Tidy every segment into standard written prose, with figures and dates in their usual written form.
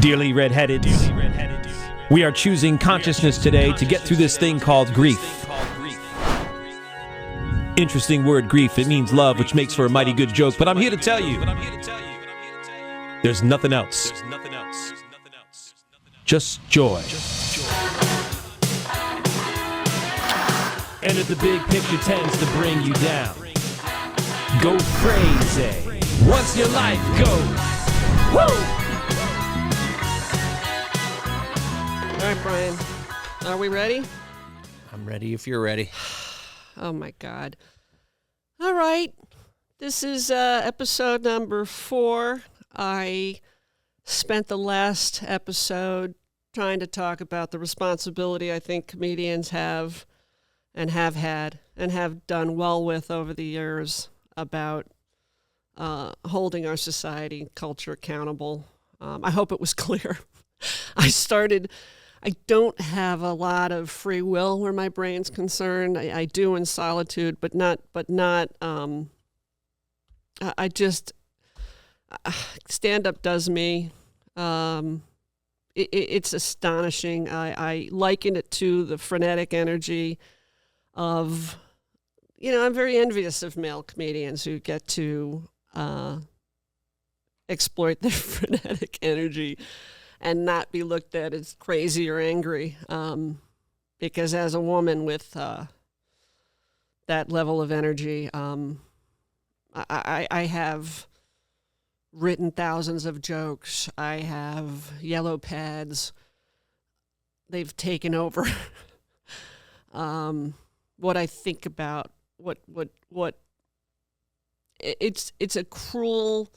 Dearly redheaded, we are choosing consciousness today to get through this thing called grief. Interesting word, grief. It means love, which makes for a mighty good joke. But I'm here to tell you, there's nothing else. Just joy. And if the big picture tends to bring you down, go crazy once your life goes. Woo! All right, Brian, are we ready? I'm ready if you're ready. Oh, my God. All right. This is episode number 4. I spent the last episode trying to talk about the responsibility I think comedians have and have had and have done well with over the years about holding our society and culture accountable. I hope it was clear. I don't have a lot of free will where my brain's concerned. I do in solitude, but not. I just stand-up does me. It's astonishing. I liken it to the frenetic energy of, I'm very envious of male comedians who get to exploit their frenetic energy and not be looked at as crazy or angry. Because as a woman with that level of energy, I have written thousands of jokes. I have yellow pads. They've taken over what I think about, it's a cruel,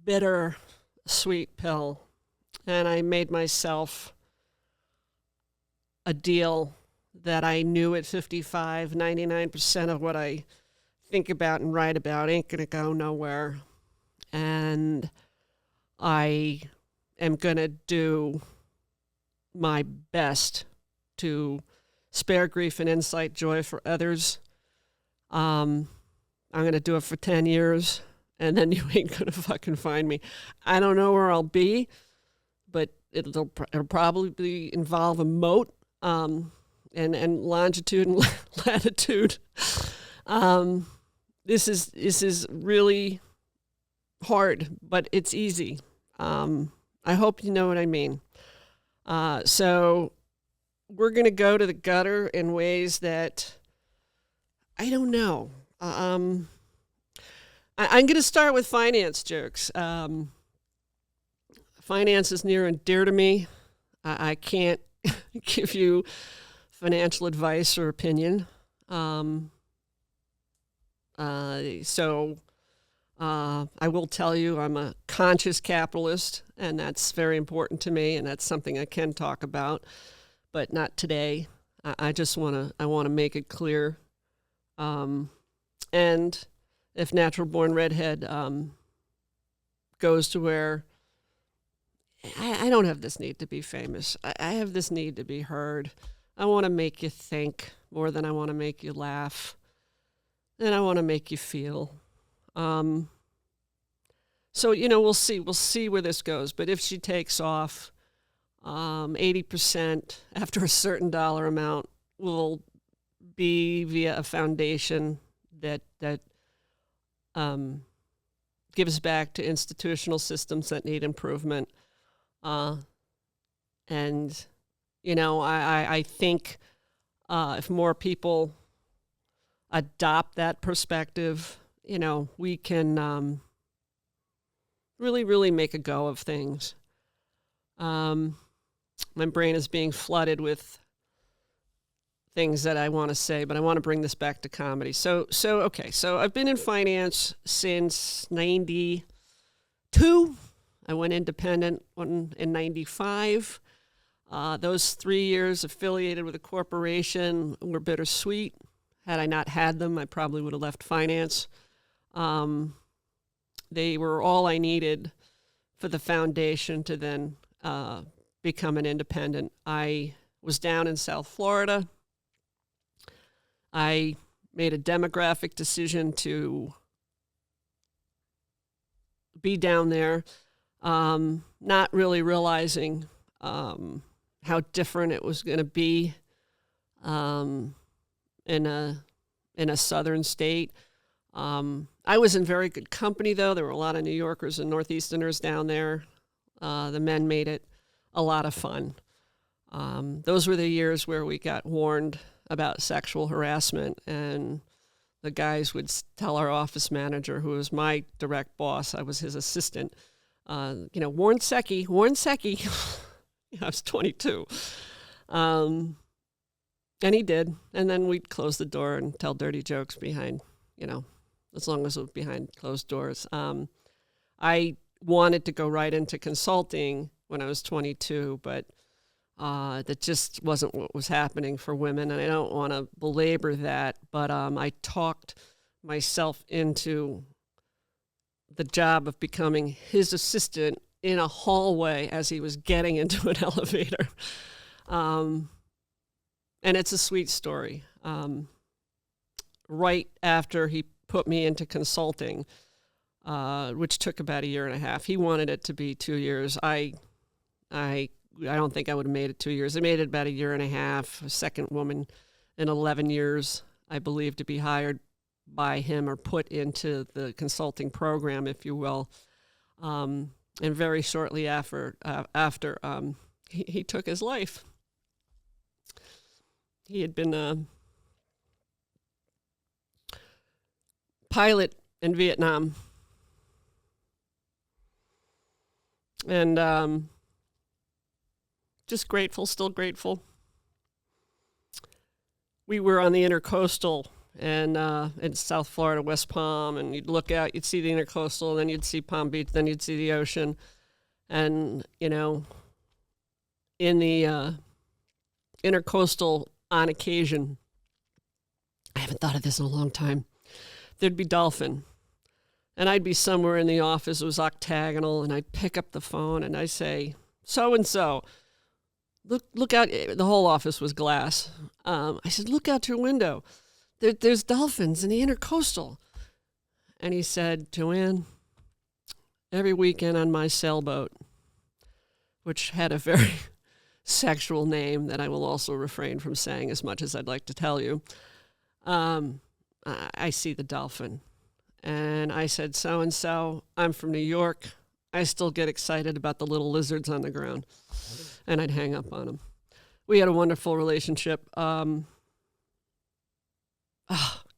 bitter, sweet pill. And I made myself a deal that I knew at 55, 99% of what I think about and write about ain't going to go nowhere. And I am going to do my best to spare grief and incite joy for others. I'm going to do it for 10 years, and then you ain't going to fucking find me. I don't know where I'll be, but it'll probably involve a moat and longitude and latitude. This is really hard, but it's easy. I hope you know what I mean. So we're going to go to the gutter in ways that I don't know. I'm going to start with finance jokes. Finance is near and dear to me. I can't give you financial advice or opinion. So I will tell you I'm a conscious capitalist, and that's very important to me, and that's something I can talk about, but not today. I want to make it clear. And if Natural Born Redhead goes to where I don't have this need to be famous. I have this need to be heard. I want to make you think more than I want to make you laugh. And I want to make you feel. So, we'll see. We'll see where this goes. But if she takes off, 80% after a certain dollar amount will be via a foundation that gives back to institutional systems that need improvement. I think if more people adopt that perspective, we can really, really make a go of things. My brain is being flooded with things that I want to say, but I want to bring this back to comedy. So I've been in finance since 92. I went independent in 95. Those 3 years affiliated with a corporation were bittersweet. Had I not had them, I probably would have left finance. They were all I needed for the foundation to then become an independent. I was down in South Florida. I made a demographic decision to be down there. not really realizing how different it was going to be in a southern state. I was in very good company, though. There were a lot of New Yorkers and Northeasterners down there. The men made it a lot of fun. Those were the years where we got warned about sexual harassment, and the guys would tell our office manager, who was my direct boss, I was his assistant, warn Secchi, warn Secchi. I was 22. And he did. And then we'd close the door and tell dirty jokes behind, as long as it was behind closed doors. I wanted to go right into consulting when I was 22, but that just wasn't what was happening for women. And I don't want to belabor that, but I talked myself into the job of becoming his assistant in a hallway as he was getting into an elevator. And it's a sweet story. Right after he put me into consulting, which took about 1.5 years, he wanted it to be 2 years. I don't think I would have made it 2 years. I made it about 1.5 years, a second woman in 11 years, I believe, to be hired by him or put into the consulting program, if you will. And very shortly after, he took his life. He had been a pilot in Vietnam. And just grateful, still grateful. We were on the Intercoastal and in South Florida, West Palm, and you'd look out, you'd see the Intercoastal, then you'd see Palm Beach, then you'd see the ocean. And, in the Intercoastal, on occasion, I haven't thought of this in a long time, there'd be dolphin. And I'd be somewhere in the office, it was octagonal, and I'd pick up the phone and I'd say, so-and-so, look out, the whole office was glass. I said, look out your window. There's dolphins in the Intercoastal. And he said, Joanne, every weekend on my sailboat, which had a very sexual name that I will also refrain from saying as much as I'd like to tell you, I see the dolphin. And I said, so-and-so, I'm from New York. I still get excited about the little lizards on the ground. And I'd hang up on him. We had a wonderful relationship. Oh,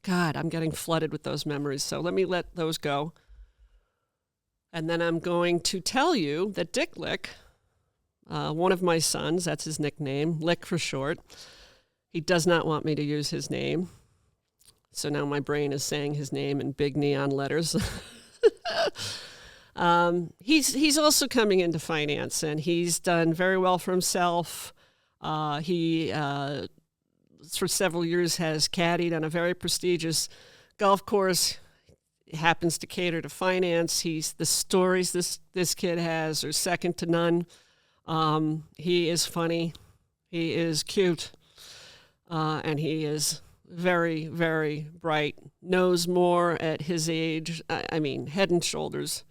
God, I'm getting flooded with those memories. So let me let those go. And then I'm going to tell you that Dick Lick, one of my sons, that's his nickname, Lick for short, he does not want me to use his name. So now my brain is saying his name in big neon letters. He's also coming into finance, and he's done very well for himself. He, for several years, has caddied on a very prestigious golf course. He happens to cater to finance. The stories this kid has are second to none. He is funny. He is cute. And he is very, very bright. Knows more at his age. I mean, head and shoulders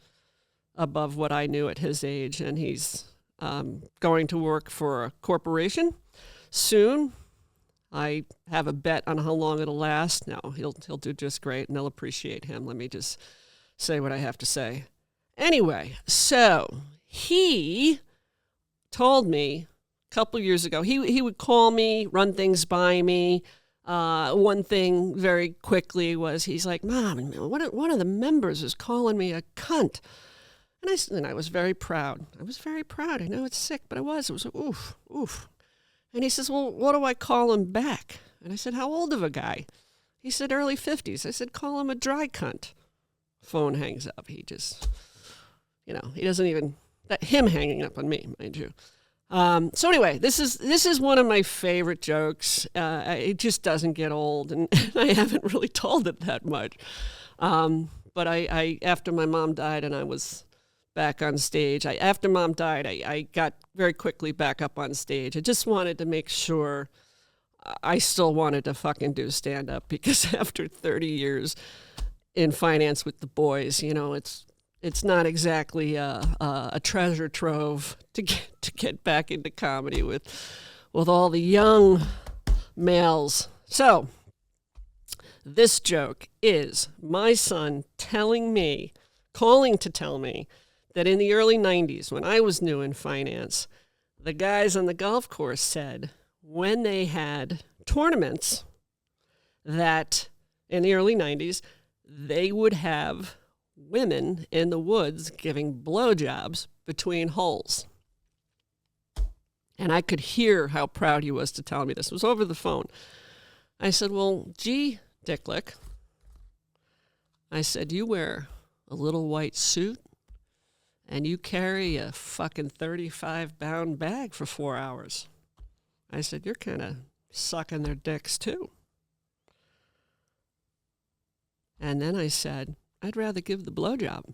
above what I knew at his age. And he's going to work for a corporation soon. I have a bet on how long it'll last. No, he'll do just great, and they'll appreciate him. Let me just say what I have to say. Anyway, so he told me a couple years ago, he would call me, run things by me. One thing very quickly was he's like, Mom, one of the members is calling me a cunt. And I was very proud. I was very proud. I know it's sick, but it was oof, oof. And he says, well, what do I call him back? And I said, how old of a guy? He said, early 50s. I said, call him a dry cunt. Phone hangs up. He just, he doesn't even, him hanging up on me, mind you. So anyway, this is one of my favorite jokes. It just doesn't get old, and I haven't really told it that much. But I after my mom died and I was back on stage, after Mom died, I got very quickly back up on stage. I just wanted to make sure I still wanted to fucking do stand-up, because after 30 years in finance with the boys, it's it's not exactly a treasure trove to get back into comedy with all the young males. So this joke is my son calling to tell me that in the early 90s, when I was new in finance, the guys on the golf course said when they had tournaments that in the early 90s, they would have women in the woods giving blowjobs between holes. And I could hear how proud he was to tell me this. It was over the phone. I said, well, gee, Dicklick, I said, you wear a little white suit and you carry a fucking 35-pound bag for 4 hours. I said, you're kind of sucking their dicks too. And then I said, I'd rather give the blowjob.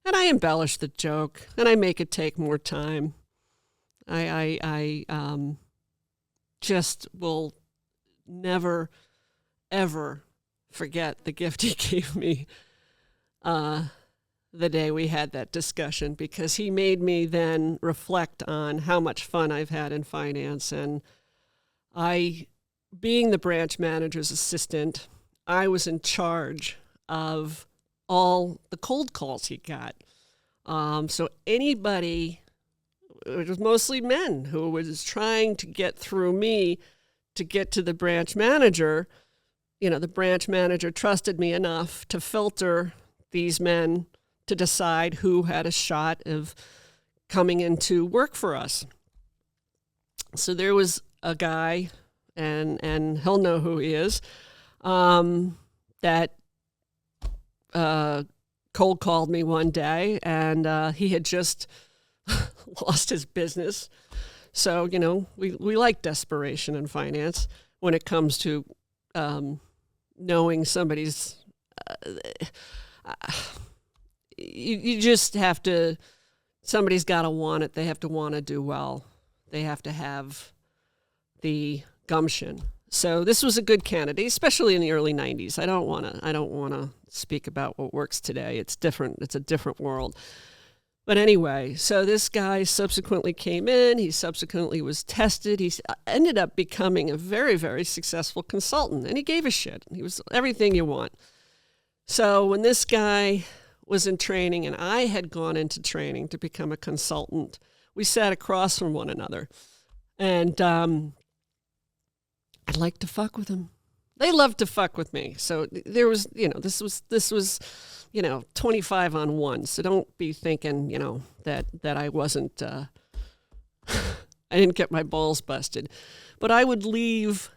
And I embellish the joke, and I make it take more time. I just will never, ever forget the gift he gave me the day we had that discussion, because he made me then reflect on how much fun I've had in finance. And being the branch manager's assistant, I was in charge of all the cold calls he got. So anybody, it was mostly men, who was trying to get through me to get to the branch manager, the branch manager trusted me enough to filter these men to decide who had a shot of coming into work for us. So there was a guy, and he'll know who he is, that cold called me one day, and he had just lost his business. So, we like desperation in finance when it comes to knowing somebody's... you just have to... Somebody's got to want it. They have to want to do well. They have to have the gumption. So this was a good candidate, especially in the early 90s. I don't want to speak about what works today. It's different. It's a different world. But anyway, so this guy subsequently came in. He subsequently was tested. He ended up becoming a very, very successful consultant, and he gave a shit. He was everything you want. So when this guy was in training and I had gone into training to become a consultant, we sat across from one another, and I'd like to fuck with him. They loved to fuck with me. So there was, this was 25 on 1. So don't be thinking, that I wasn't, I didn't get my balls busted. But I would leave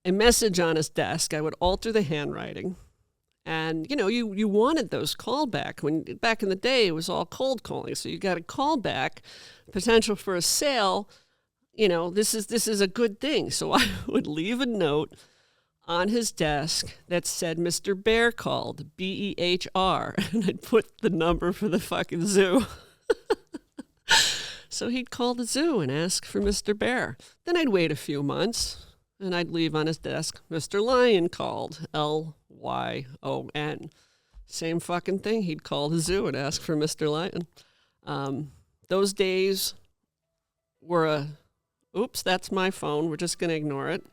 a message on his desk. I would alter the handwriting. And, you wanted those callback. Back in the day, it was all cold calling. So you got a callback, potential for a sale. This is a good thing. So I would leave a note on his desk that said, Mr. Bear called, BEHR, and I'd put the number for the fucking zoo. So he'd call the zoo and ask for Mr. Bear. Then I'd wait a few months, and I'd leave on his desk, Mr. Lion called, LYON. Same fucking thing. He'd call the zoo and ask for Mr. Lion. Those days were oops, that's my phone. We're just going to ignore it.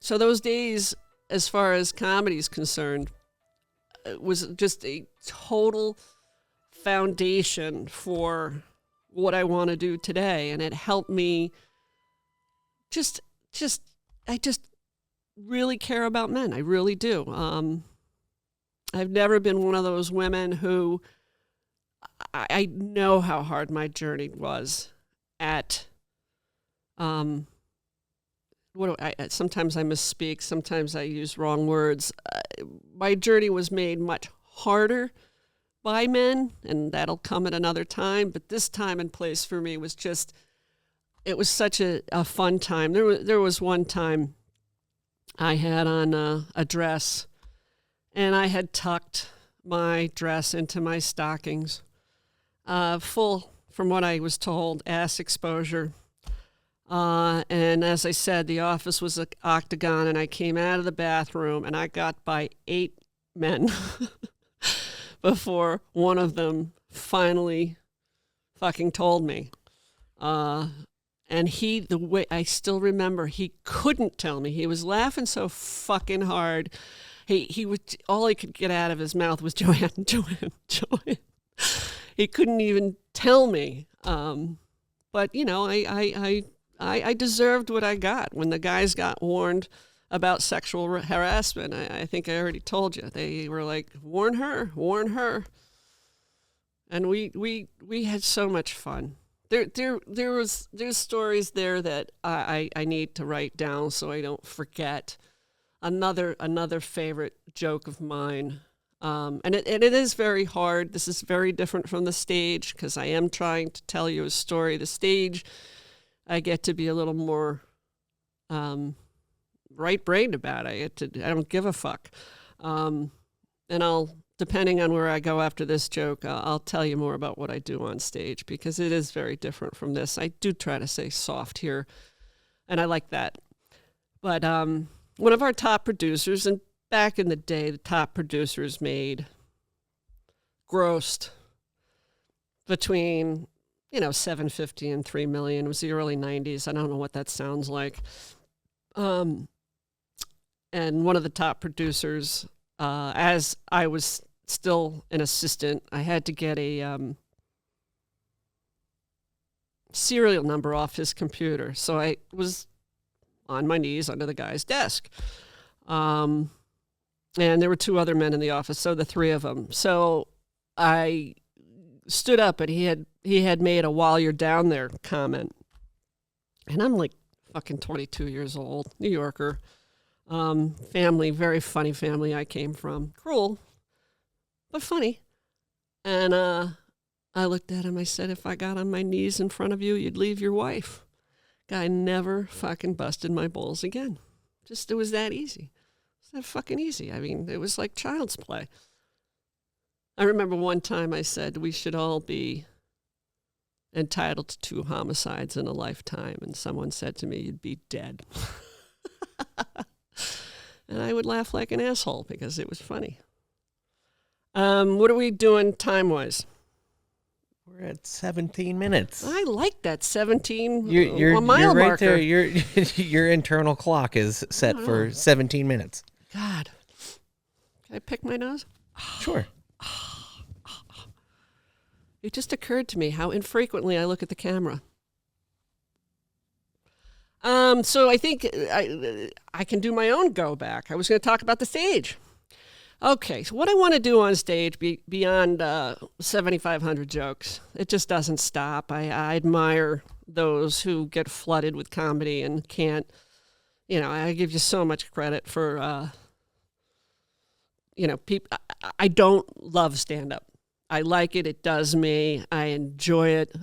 So those days, as far as comedy is concerned, it was just a total foundation for what I want to do today. And it helped me I just really care about men. I really do. I've never been one of those women who, I know how hard my journey was at, sometimes I misspeak, sometimes I use wrong words. My journey was made much harder by men, and that'll come at another time. But this time and place for me was just, it was such a fun time. There was one time I had on a dress, and I had tucked my dress into my stockings, full, from what I was told, ass exposure. And as I said, the office was an octagon, and I came out of the bathroom, and I got by 8 men before one of them finally fucking told me. And the way I still remember, he couldn't tell me. He was laughing so fucking hard. He would, all he could get out of his mouth was Joanne, Joanne, Joanne. He couldn't even tell me. But you know, I deserved what I got when the guys got warned about sexual harassment. I think I already told you. They were like, warn her, warn her. And we had so much fun. There's stories there that I need to write down so I don't forget. Another favorite joke of mine. And it is very hard. This is very different from the stage because I am trying to tell you a story. The stage, I get to be a little more right-brained about it. I don't give a fuck. And depending on where I go after this joke, I'll tell you more about what I do on stage because it is very different from this. I do try to say soft here, and I like that. But one of our top producers, and back in the day, the top producers grossed between, $750 and $3 million. It was the early 90s. I don't know what that sounds like. And one of the top producers, as I was still an assistant, I had to get a serial number off his computer. So I was on my knees under the guy's desk. And there were 2 other men in the office, so the 3 of them. So I stood up, and he had made a "while you're down there" comment. And I'm like fucking 22 years old, New Yorker. Family, very funny family I came from. Cruel, but funny. And I looked at him, I said, if I got on my knees in front of you, you'd leave your wife. Guy never fucking busted my balls again. It was that easy. It's that fucking easy. I mean, it was like child's play. I remember one time I said we should all be entitled to 2 homicides in a lifetime, and someone said to me, you'd be dead. And I would laugh like an asshole because it was funny. What are we doing time-wise? We're at 17 minutes. I like that 17 you're mile right marker. There. Your internal clock is set for 17 minutes. God. Can I pick my nose? Sure. It just occurred to me how infrequently I look at the camera. So I think I can do my own go back. I was going to talk about the stage. Okay, so what I want to do on stage beyond 7,500 jokes, it just doesn't stop. I admire those who get flooded with comedy and can't, I give you so much credit for, people. I don't love stand-up. I like it. It does me. I enjoy it.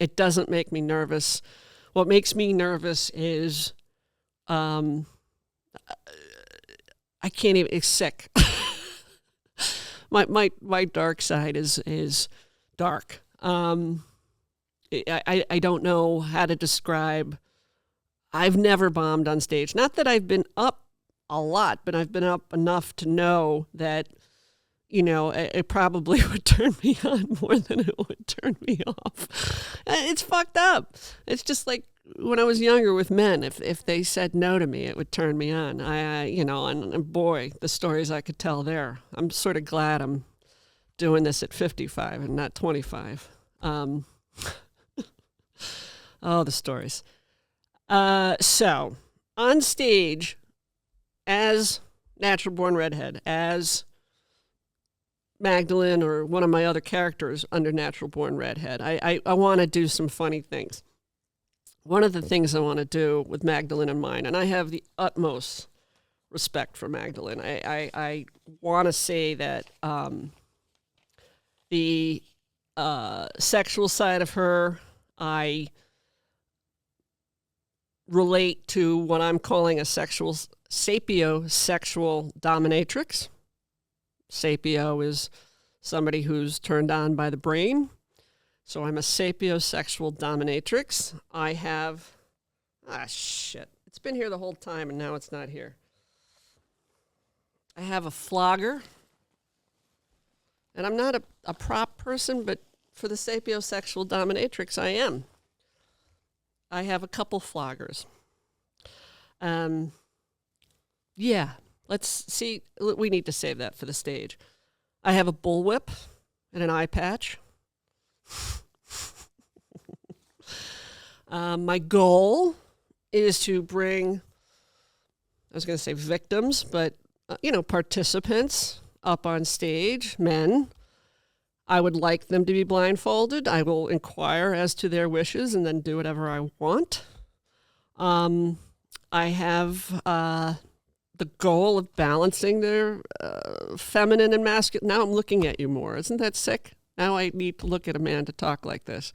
It doesn't make me nervous. What makes me nervous is I can't even, it's sick. my dark side is dark. I don't know how to describe. I've never bombed on stage. Not that I've been up a lot, but I've been up enough to know that, it probably would turn me on more than it would turn me off. It's fucked up. It's just like when I was younger with men, if they said no to me, it would turn me on. And boy, the stories I could tell there. I'm sort of glad I'm doing this at 55 and not 25. Oh, the stories. So on stage, as Natural Born Redhead, as Magdalene or one of my other characters under Natural Born Redhead, I want to do some funny things. One of the things I want to do with Magdalene in mind, and I have the utmost respect for Magdalene, I want to say that the sexual side of her, I relate to what I'm calling a sapiosexual dominatrix. Sapio is somebody who's turned on by the brain. So I'm a sapiosexual dominatrix. I have, shit. It's been here the whole time and now it's not here. I have a flogger. And I'm not a prop person, but for the sapiosexual dominatrix, I am. I have a couple floggers. Yeah, let's see. We need to save that for the stage. I have a bullwhip and an eye patch. My goal is to bring, I was going to say victims, but, participants up on stage, men. I would like them to be blindfolded. I will inquire as to their wishes and then do whatever I want. I have the goal of balancing their feminine and masculine. Now I'm looking at you more. Isn't that sick? Now I need to look at a man to talk like this.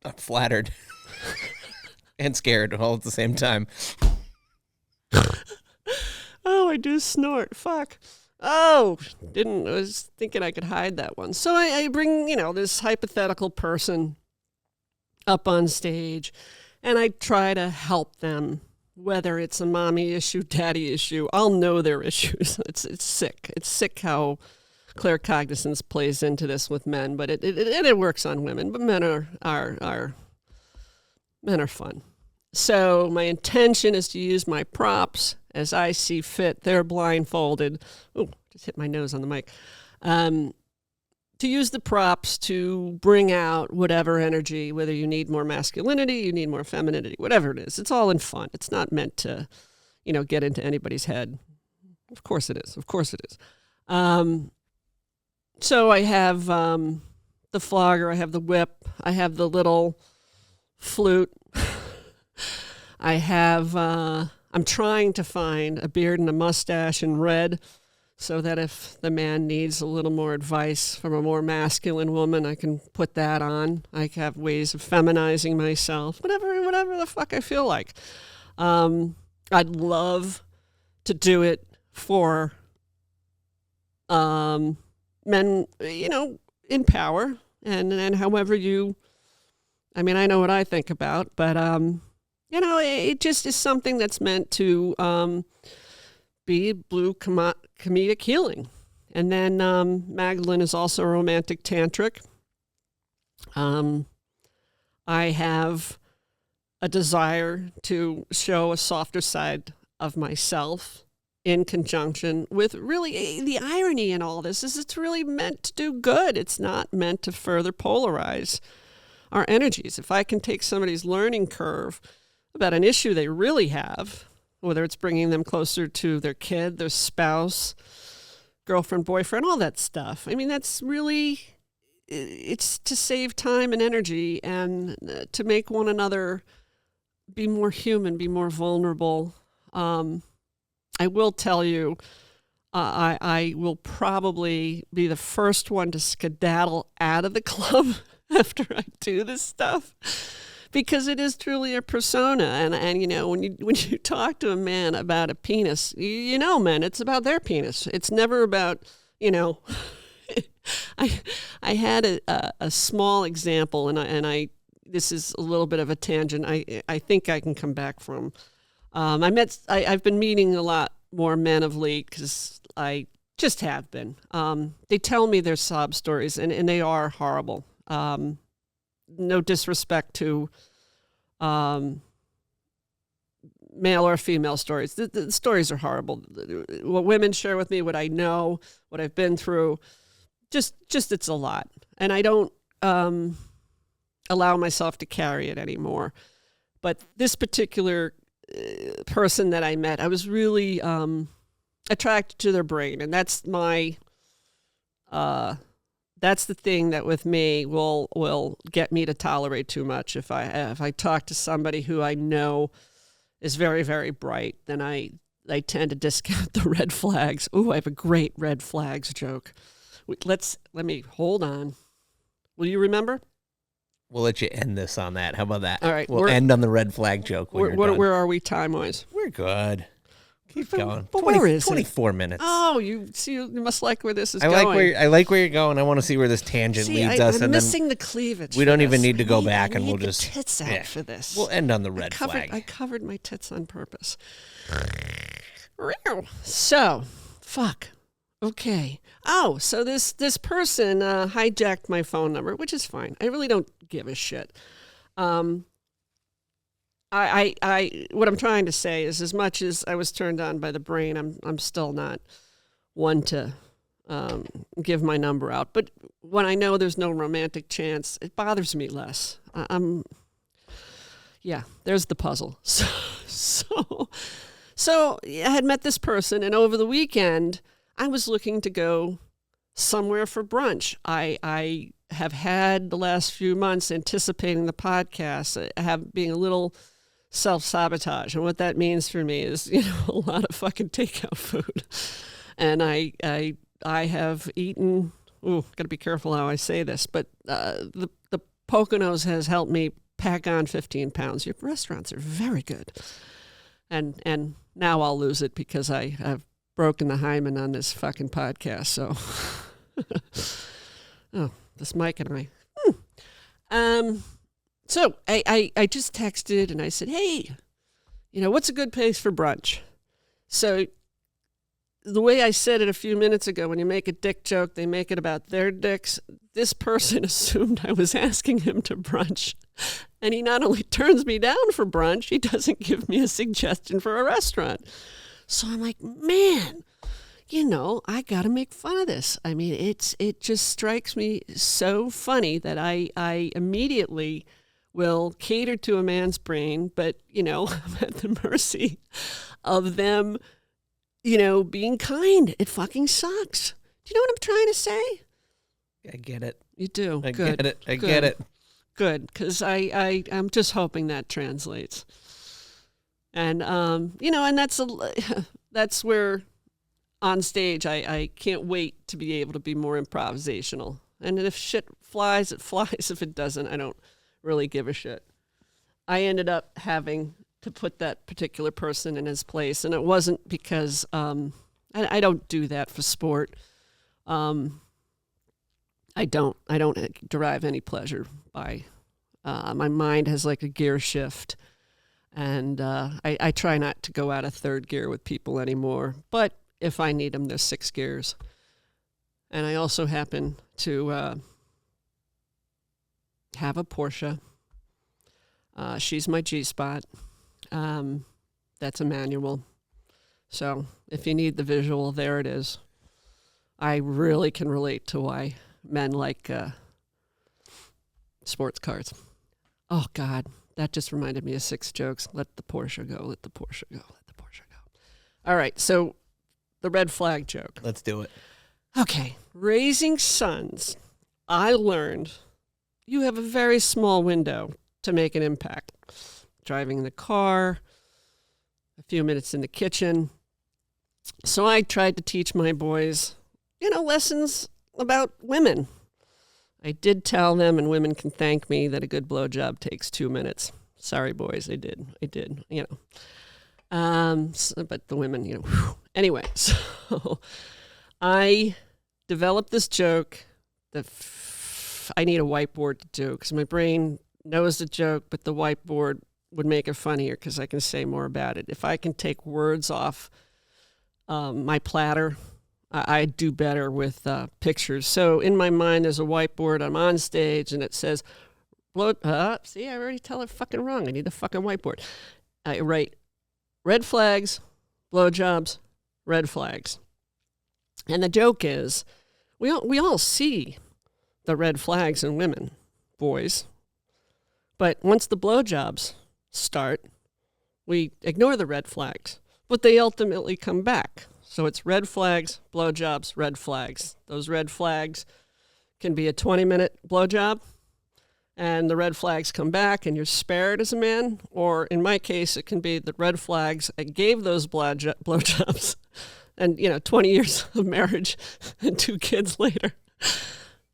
I'm flattered and scared all at the same time. Oh, I do snort. Fuck. Oh, I was thinking I could hide that one. So I bring, this hypothetical person up on stage and I try to help them, whether it's a mommy issue, daddy issue. I'll know their issues. It's sick. It's sick how claircognizance plays into this with men, but it works on women. But men are fun. So my intention is to use my props as I see fit. They're blindfolded. Oh, just hit my nose on the mic. To use the props to bring out whatever energy, whether you need more masculinity, you need more femininity, whatever it is. It's all in fun. It's not meant to, get into anybody's head. Of course it is. Of course it is. So I have the flogger. I have the whip. I have the little flute. I have, I'm trying to find a beard and a mustache in red so that if the man needs a little more advice from a more masculine woman, I can put that on. I have ways of feminizing myself, whatever the fuck I feel like. I'd love to do it for men, in power and however I know what I think about, but, it just is something that's meant to be blue comedic healing. And then Magdalene is also a romantic tantric. I have a desire to show a softer side of myself in conjunction with really the irony in all this is it's really meant to do good. It's not meant to further polarize our energies. If I can take somebody's learning curve about an issue they really have, whether it's bringing them closer to their kid, their spouse, girlfriend, boyfriend, all that stuff. That's really, it's to save time and energy and to make one another be more human, be more vulnerable. I will tell you, I will probably be the first one to skedaddle out of the club after I do this stuff. Because it is truly a persona, and when you talk to a man about a penis, men, it's about their penis. It's never about I had a small example, and I this is a little bit of a tangent. I think I can come back from. I've been meeting a lot more men of late because I just have been. They tell me their sob stories, and they are horrible. No disrespect to male or female stories. The stories are horrible. What women share with me, what I know, what I've been through, just it's a lot. And I don't allow myself to carry it anymore. But this particular person that I met, I was really attracted to their brain. And that's that's the thing that with me will get me to tolerate too much. If I talk to somebody who I know is very, very bright, then I tend to discount the red flags. Ooh, I have a great red flags joke. Let me hold on. Will you remember? We'll let you end this on that. How about that? All right. We'll end on the red flag joke. Where are we time-wise? We're good. Keep going. But where is 24 minutes. Oh, you must like where this is I going. like where you're going. I want to see where this tangent leads us. I'm missing the cleavage. We don't even this. need to go back, I and need we'll the just tits out for this. We'll end on the red flag. I covered my tits on purpose. So, fuck. Okay. Oh, so this person hijacked my phone number, which is fine. I really don't give a shit. What I'm trying to say is, as much as I was turned on by the brain, I'm still not one to give my number out. But when I know there's no romantic chance, it bothers me less. Yeah, there's the puzzle. So I had met this person, and over the weekend, I was looking to go somewhere for brunch. I have had the last few months anticipating the podcast, being a little self-sabotage. And what that means for me is, a lot of fucking takeout food. And I have eaten, gotta be careful how I say this, but the Poconos has helped me pack on 15 pounds. Your restaurants are very good. And now I'll lose it because I've broken the hymen on this fucking podcast. So, this Mike and I. So I just texted and I said, hey, what's a good place for brunch? So the way I said it a few minutes ago, when you make a dick joke, they make it about their dicks. This person assumed I was asking him to brunch. And he not only turns me down for brunch, he doesn't give me a suggestion for a restaurant. So I'm like, man, I got to make fun of this. I mean, it just strikes me so funny that I immediately will cater to a man's brain, but, I'm at the mercy of them, being kind. It fucking sucks. Do you know what I'm trying to say? I get it. You do. I Good. get it. I get it. Good, because I'm just hoping that translates. And, and that's where on stage I can't wait to be able to be more improvisational. And if shit flies, it flies. If it doesn't, I don't really give a shit. I ended up having to put that particular person in his place, and it wasn't because I don't do that for sport. I don't derive any pleasure by my mind has like a gear shift, and I try not to go out of third gear with people anymore. But if I need them, there's 6 gears. And I also happen to have a Porsche. She's my G-spot. That's a manual. So if you need the visual, there it is. I really can relate to why men like sports cars. Oh, God. That just reminded me of 6 jokes. Let the Porsche go. Let the Porsche go. Let the Porsche go. All right. So the red flag joke. Let's do it. Okay. Raising sons, I learned you have a very small window to make an impact. Driving in the car, a few minutes in the kitchen. So I tried to teach my boys, lessons about women. I did tell them, and women can thank me, that a good blowjob takes 2 minutes. Sorry, boys, I did, but the women, whew. Anyway, so I developed this joke that I need a whiteboard to do, because my brain knows the joke, but the whiteboard would make it funnier because I can say more about it. If I can take words off my platter, I do better with pictures. So in my mind, there's a whiteboard. I'm on stage, and it says, see, I already tell it fucking wrong. I need a fucking whiteboard. I write red flags, blowjobs, red flags. And the joke is, we all see the red flags in women, boys. But once the blowjobs start, we ignore the red flags. But they ultimately come back. So it's red flags, blowjobs, red flags. Those red flags can be a 20-minute blowjob, and the red flags come back, and you're spared as a man. Or in my case, it can be the red flags. I gave those blowjobs, and 20 years of marriage and 2 kids later,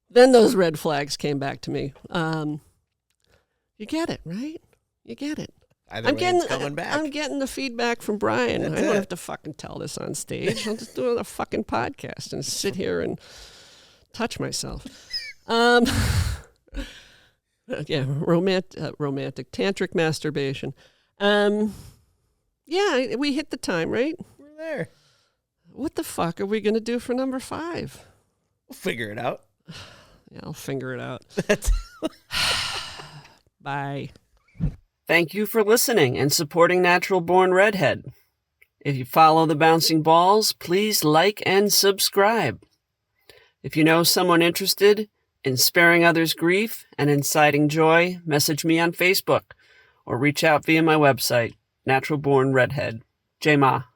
then those red flags came back to me. You get it, right? You get it. Either I'm way, getting it's coming back. I'm getting the feedback from Brian. That's I don't it. have to fucking tell this on stage. I'll just do it on a fucking podcast and sit here and touch myself. Yeah, romantic tantric masturbation. Yeah, we hit the time, right? We're there. What the fuck are we gonna do for number 5? We'll figure it out. Yeah, I'll figure it out. That's Bye. Thank you for listening and supporting Natural Born Redhead. If you follow the bouncing balls, please like and subscribe. If you know someone interested in sparing others grief and inciting joy, message me on Facebook or reach out via my website, Natural Born Redhead. J-Ma.